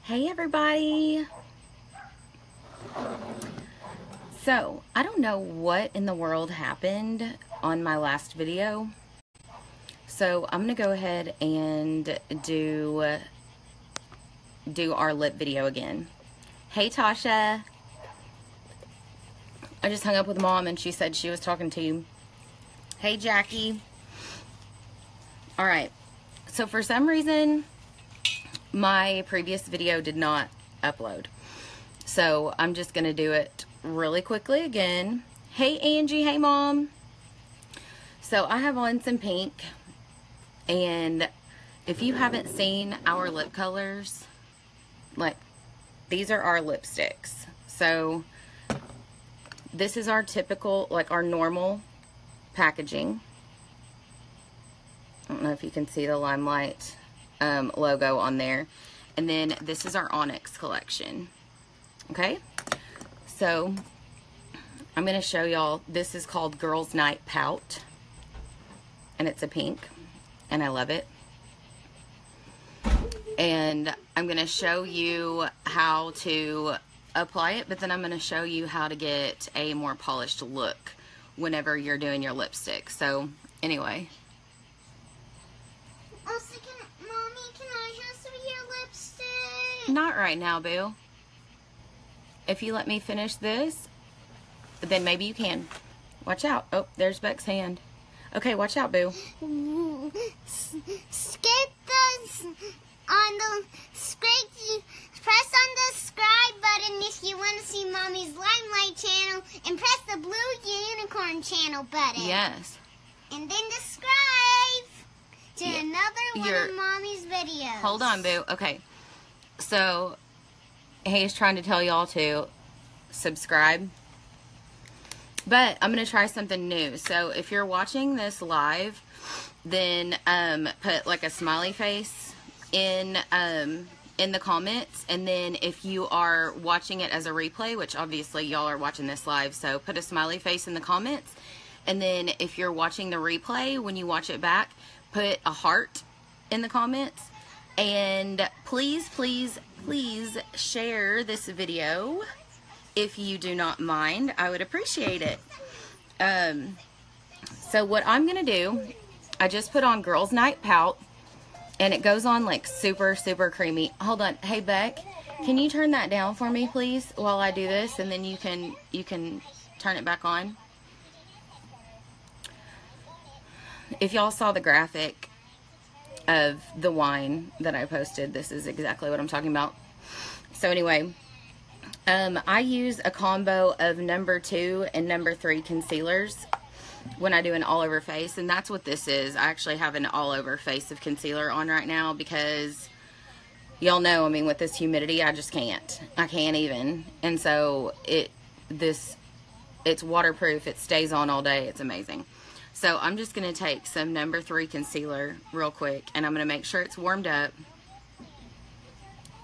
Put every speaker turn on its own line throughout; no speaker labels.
Hey everybody! So, I don't know what in the world happened on my last video. So, I'm going to go ahead and do our lip video again. Hey Tasha! I just hung up with Mom and she said she was talking to you. Hey Jackie! Alright, so for some reason, my previous video did not upload. So I'm just going to do it really quickly again. Hey Angie, hey Mom. So I have on some pink, and if you haven't seen our lip colors, like, these are our lipsticks. So this is our typical, like our normal packaging. I don't know if you can see the Limelight logo on there. And then this is our Onyx collection. Okay, so I'm going to show y'all. This is called Girls Night Pout, and it's a pink, and I love it. And I'm going to show you how to apply it, but then I'm going to show you how to get a more polished look whenever you're doing your lipstick. So anyway. Not right now, boo. If you let me finish this, then maybe you can. Watch out. Oh, there's Beck's hand. Okay, watch out, boo.
Press on the subscribe button if you want to see Mommy's Limelight channel, and press the blue unicorn channel button.
Yes.
And then subscribe to another one of Mommy's videos.
Hold on, boo. Okay. So, he's trying to tell y'all to subscribe. But I'm going to try something new. So, if you're watching this live, then put like a smiley face in the comments. And then if you are watching it as a replay, which obviously y'all are watching this live, so put a smiley face in the comments. And then if you're watching the replay, when you watch it back, put a heart in the comments. And please, please, please share this video if you do not mind. I would appreciate it. So what I'm going to do, I just put on Girls Night Pout, and it goes on like super, super creamy. Hold on. Hey, Beck, can you turn that down for me, please, while I do this, and then you can turn it back on? If y'all saw the graphic of the wine that I posted, this is exactly what I'm talking about. So anyway, I use a combo of number 2 and number 3 concealers when I do an all over face, and that's what this is. I actually have an all over face of concealer on right now because y'all know, I mean, with this humidity, I just can't. I can't even. And so it's waterproof. It stays on all day. It's amazing. So I'm just going to take some number 3 concealer real quick, and I'm going to make sure it's warmed up.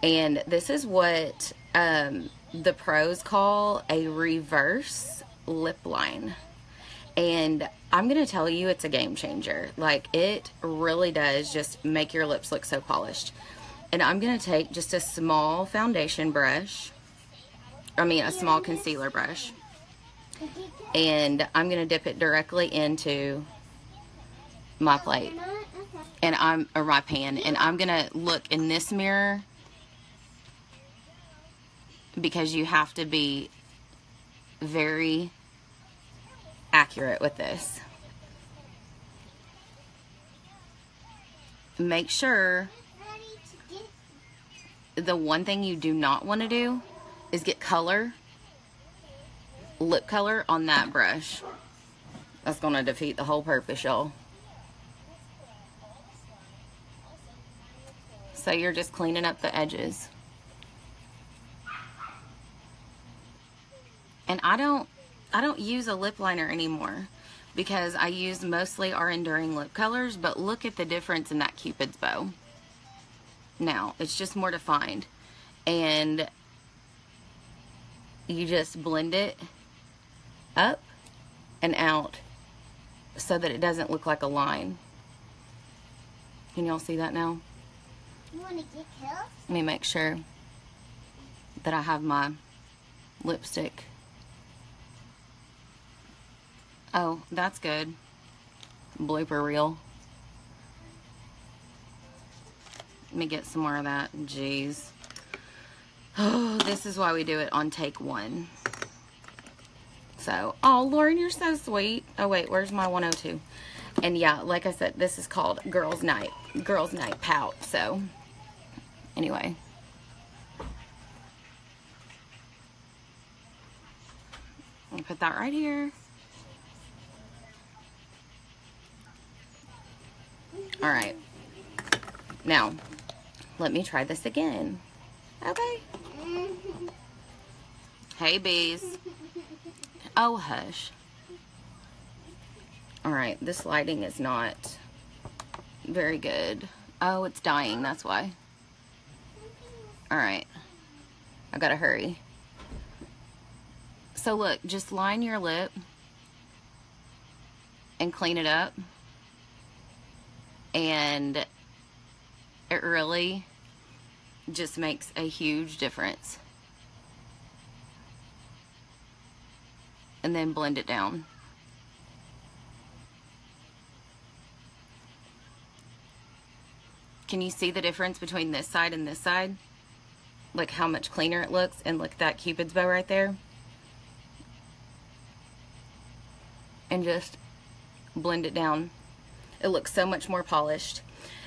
And this is what the pros call a reverse lip line. And I'm going to tell you, it's a game changer. Like, it really does just make your lips look so polished. And I'm going to take just a small foundation brush. A small concealer brush. And I'm going to dip it directly into my plate. And or my pan. And I'm going to look in this mirror, because you have to be very accurate with this. Make sure, the one thing you do not want to do is get lip color on that brush. That's going to defeat the whole purpose, y'all. So you're just cleaning up the edges. And I don't use a lip liner anymore because I use mostly our Enduring lip colors, but look at the difference in that Cupid's bow. Now, it's just more defined. And you just blend it up and out so that it doesn't look like a line. Can y'all see that now?
You want to get killed?
Let me make sure. that I have my lipstick. Oh, that's good. Blooper reel. Let me get some more of that. Jeez. Oh, this is why we do it on take one. So, oh, Lauren, you're so sweet. Oh, wait, where's my 102? And yeah, like I said, this is called Girls Night Pout. So, anyway. I'll put that right here. All right. Now, let me try this again. Okay. Hey, bees. Oh, hush. All right, this lighting is not very good. Oh, it's dying, that's why. All right. I gotta hurry. So look, just line your lip and clean it up. And it really just makes a huge difference. And then blend it down. Can you see the difference between this side and this side? Like how much cleaner it looks, and look at that Cupid's bow right there. And just blend it down. It looks so much more polished.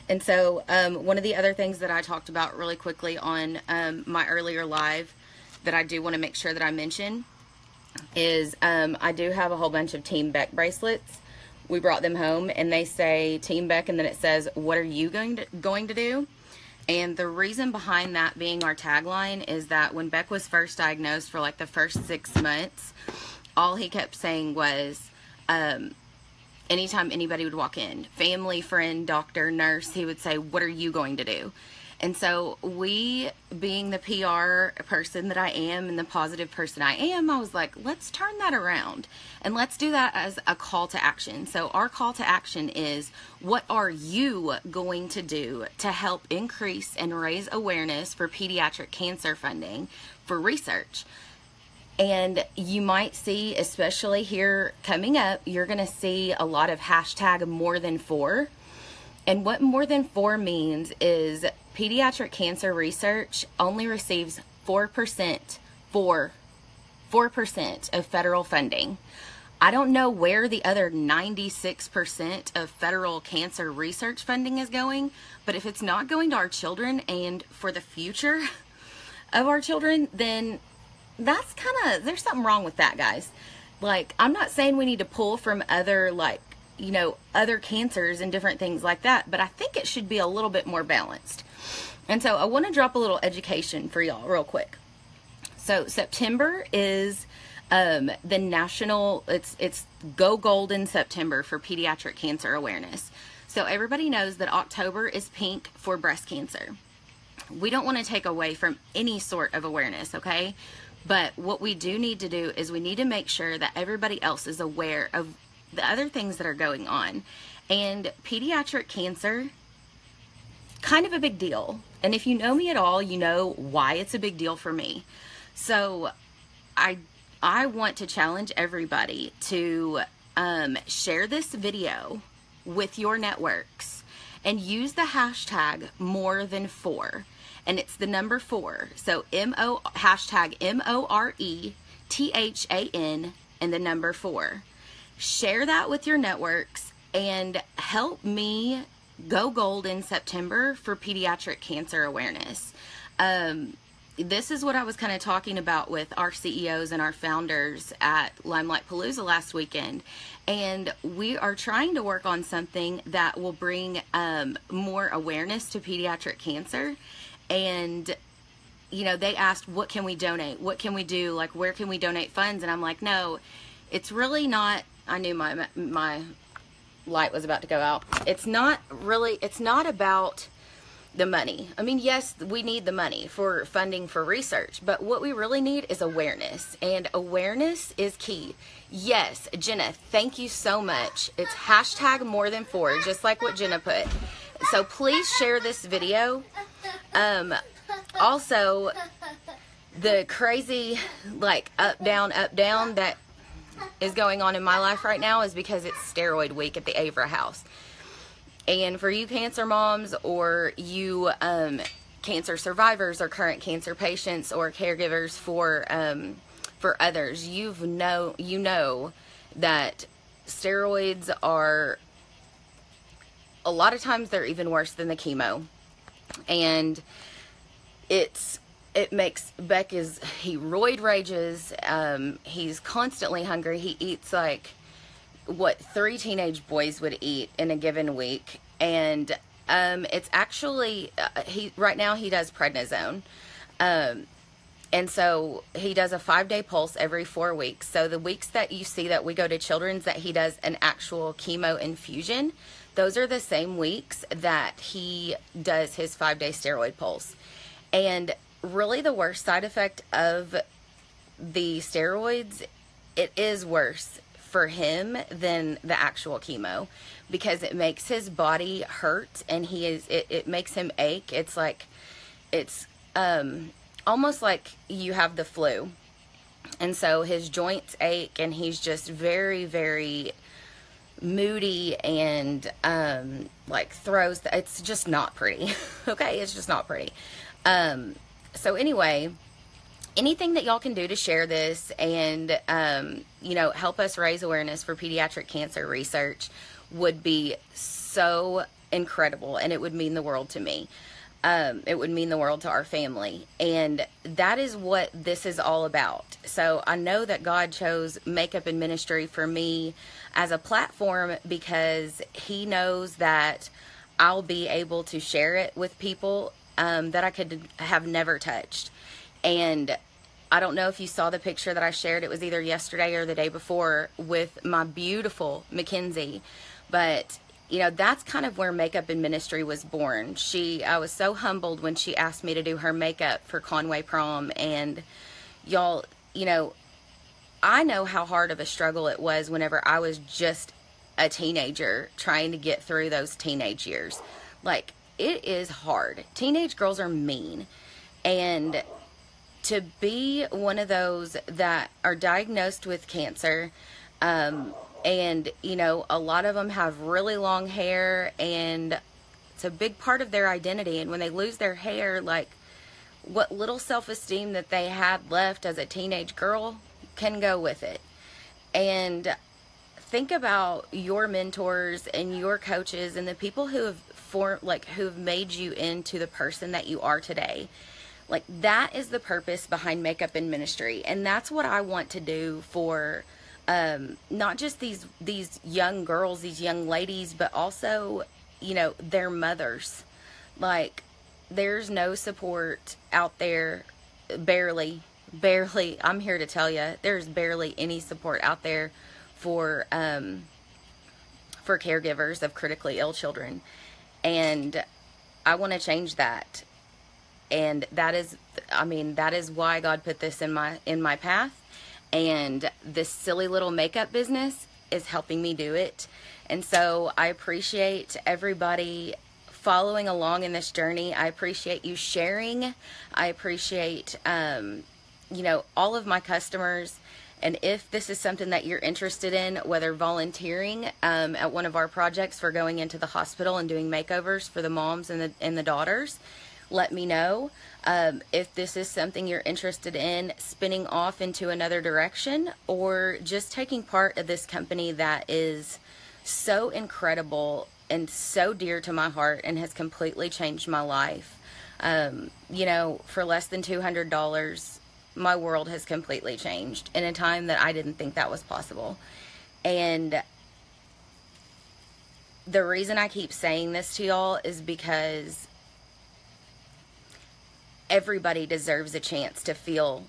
And so one of the other things that I talked about really quickly on my earlier live that I do want to make sure that I mention is I do have a whole bunch of Team Beck bracelets. We brought them home and they say Team Beck, and then it says, what are you going to do? And the reason behind that being our tagline is that when Beck was first diagnosed, for like the first 6 months, all he kept saying was, anytime anybody would walk in, family, friend, doctor, nurse, he would say, what are you going to do? And so we, being the PR person that I am and the positive person I am, I was like, let's turn that around and let's do that as a call to action. So our call to action is, what are you going to do to help increase and raise awareness for pediatric cancer funding for research? And you might see, especially here coming up, you're going to see a lot of hashtag more than 4. And what more than 4 means is pediatric cancer research only receives 4% of federal funding. I don't know where the other 96% of federal cancer research funding is going, but if it's not going to our children and for the future of our children, then that's there's something wrong with that, guys. Like, I'm not saying we need to pull from other, like, you know, other cancers and different things like that, but I think it should be a little bit more balanced. And so I want to drop a little education for y'all real quick. So September is the national, it's Go Golden September for pediatric cancer awareness. So everybody knows that October is pink for breast cancer. We don't want to take away from any sort of awareness, okay? But what we do need to do is we need to make sure that everybody else is aware of the other things that are going on. And pediatric cancer, kind of a big deal. And if you know me at all, you know why it's a big deal for me. So I want to challenge everybody to share this video with your networks and use the hashtag more than 4. And it's the number 4. So hashtag MORETHAN and the number 4. Share that with your networks and help me go gold in September for pediatric cancer awareness. This is what I was kind of talking about with our CEOs and our founders at Limelight Palooza last weekend. And we are trying to work on something that will bring more awareness to pediatric cancer. And, you know, they asked, what can we donate? What can we do? Like, where can we donate funds? And I'm like, no, it's really not. I knew my light was about to go out. It's not about the money. I mean, yes, we need the money for funding for research, but what we really need is awareness, and awareness is key. Yes, Jenna, thank you so much. It's hashtag more than 4, just like what Jenna put. So please share this video. Also, the crazy, like, up, down that is going on in my life right now is because it's steroid week at the Avra house. And for you cancer moms, or you cancer survivors, or current cancer patients, or caregivers for others, you know that steroids are, a lot of times they're even worse than the chemo. And it makes Beck he roid rages. He's constantly hungry. He eats like what 3 teenage boys would eat in a given week. And it's actually right now he does prednisone. And so he does a 5-day pulse every 4 weeks. So the weeks that you see that we go to Children's that he does an actual chemo infusion, those are the same weeks that he does his 5-day steroid pulse. And really the worst side effect of the steroids, it is worse for him than the actual chemo, because it makes his body hurt, and it makes him ache. It's like, it's almost like you have the flu. And so his joints ache, and he's just very, very moody, and like throws, it's just not pretty. Okay, it's just not pretty. So anyway, anything that y'all can do to share this and you know, help us raise awareness for pediatric cancer research would be so incredible, and it would mean the world to me. It would mean the world to our family, and that is what this is all about. So I know that God chose Makeup and Ministry for me as a platform because he knows that I'll be able to share it with people that I could have never touched. And I don't know if you saw the picture that I shared. It was either yesterday or the day before with my beautiful Mackenzie. But you know, that's kind of where Makeup and Ministry was born. I was so humbled when she asked me to do her makeup for Conway Prom. And y'all, you know, I know how hard of a struggle it was whenever I was just a teenager trying to get through those teenage years. Like, it is hard. Teenage girls are mean. And to be one of those that are diagnosed with cancer, and, you know, a lot of them have really long hair, and it's a big part of their identity. And when they lose their hair, like, what little self-esteem that they had left as a teenage girl can go with it. And think about your mentors and your coaches and the people who have who've made you into the person that you are today. Like, that is the purpose behind Makeup and Ministry. And that's what I want to do for not just these young girls, these young ladies, but also, you know, their mothers. Like, there's no support out there, barely, I'm here to tell you, there's barely any support out there for caregivers of critically ill children. And I want to change that. And that is, I mean, that is why God put this in my path. And this silly little makeup business is helping me do it. And so I appreciate everybody following along in this journey. I appreciate you sharing. I appreciate, you know, all of my customers. And if this is something that you're interested in, whether volunteering at one of our projects for going into the hospital and doing makeovers for the moms and the daughters, let me know. If this is something you're interested in spinning off into another direction, or just taking part of this company that is so incredible and so dear to my heart and has completely changed my life. You know, for less than $200, my world has completely changed in a time that I didn't think that was possible. And the reason I keep saying this to y'all is because everybody deserves a chance to feel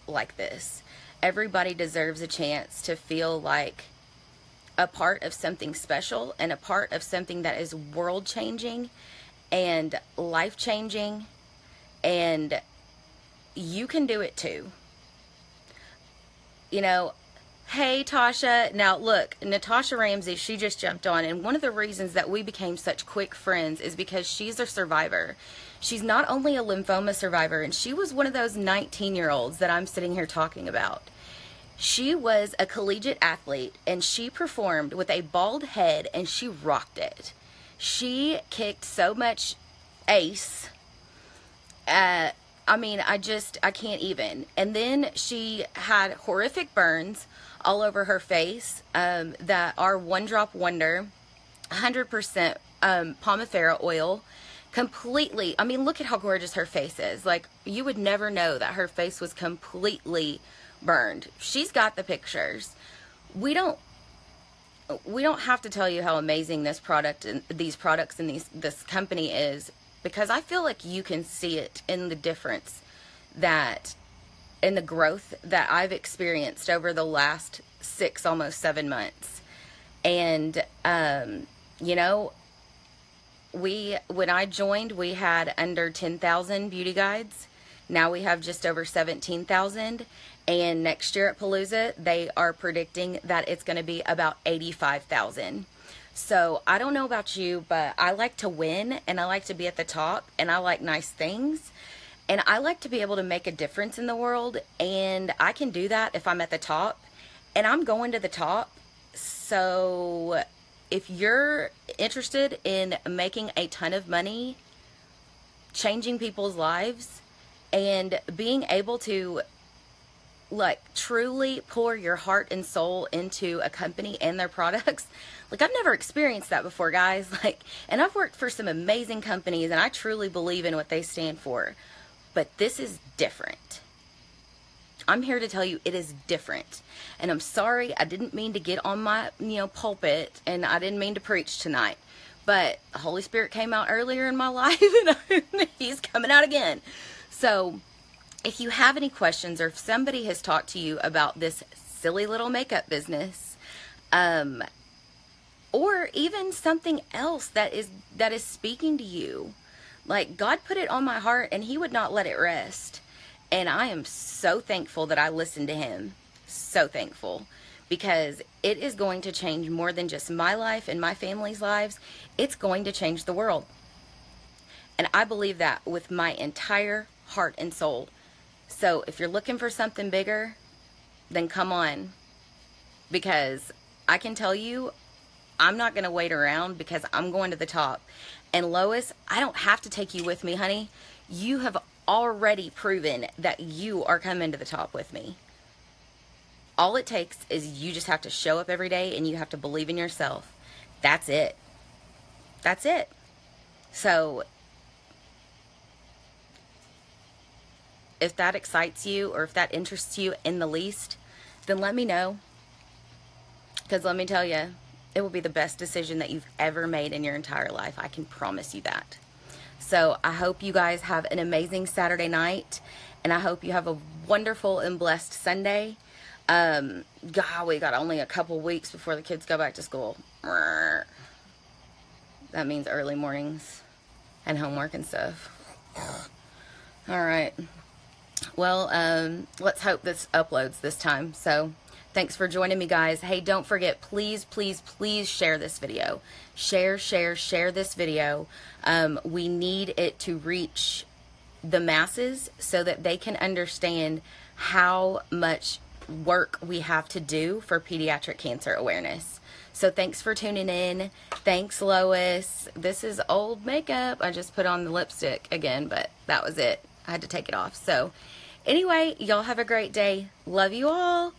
like this. Everybody deserves a chance to feel like a part of something special and a part of something that is world-changing and life-changing, and you can do it too. You know, Hey, Tasha. Now, look, Natasha Ramsey, she just jumped on, and one of the reasons that we became such quick friends is because she's a survivor. She's not only a lymphoma survivor, and she was one of those 19-year-olds that I'm sitting here talking about. She was a collegiate athlete, and she performed with a bald head, and she rocked it. She kicked so much ace. I mean, I can't even. And then she had horrific burns all over her face that are One Drop Wonder, 100% Pomifera oil, completely. I mean, look at how gorgeous her face is. Like, you would never know that her face was completely burned. She's got the pictures. We don't have to tell you how amazing this product and these products and this company is, because I feel like you can see it in the difference that in the growth that I've experienced over the last 6, almost 7 months. And you know, when I joined, we had under 10,000 beauty guides. Now we have just over 17,000. And next year at Palooza, they are predicting that it's going to be about 85,000. So I don't know about you, but I like to win, and I like to be at the top, and I like nice things. And I like to be able to make a difference in the world, and I can do that if I'm at the top. And I'm going to the top. So if you're interested in making a ton of money, changing people's lives, and being able to like truly pour your heart and soul into a company and their products, like, I've never experienced that before, guys. Like, and I've worked for some amazing companies, and I truly believe in what they stand for. But this is different. I'm here to tell you it is different. And I'm sorry, I didn't mean to get on my, pulpit, and I didn't mean to preach tonight. But the Holy Spirit came out earlier in my life, and He's coming out again. So if you have any questions, or if somebody has talked to you about this silly little makeup business, or even something else that is speaking to you, like, God put it on my heart, and He would not let it rest. And I am so thankful that I listened to Him. So thankful. Because it is going to change more than just my life and my family's lives. It's going to change the world. And I believe that with my entire heart and soul. So if you're looking for something bigger, then come on. Because I can tell you, I'm not going to wait around, because I'm going to the top. And Lois, I don't have to take you with me, honey. You have already proven that you are coming to the top with me. All it takes is you just have to show up every day, and you have to believe in yourself. That's it. That's it. So if that excites you, or if that interests you in the least, then let me know. Because let me tell you, it will be the best decision that you've ever made in your entire life. I can promise you that. So I hope you guys have an amazing Saturday night, and I hope you have a wonderful and blessed Sunday. God, we got only a couple weeks before the kids go back to school. That means early mornings and homework and stuff. All right. Well, let's hope this uploads this time. So thanks for joining me, guys. Hey, don't forget, please, please, please share this video. Share this video. We need it to reach the masses so that they can understand how much work we have to do for pediatric cancer awareness. So thanks for tuning in. Thanks, Lois. This is old makeup. I just put on the lipstick again, but that was it. I had to take it off. So anyway, y'all have a great day. Love you all.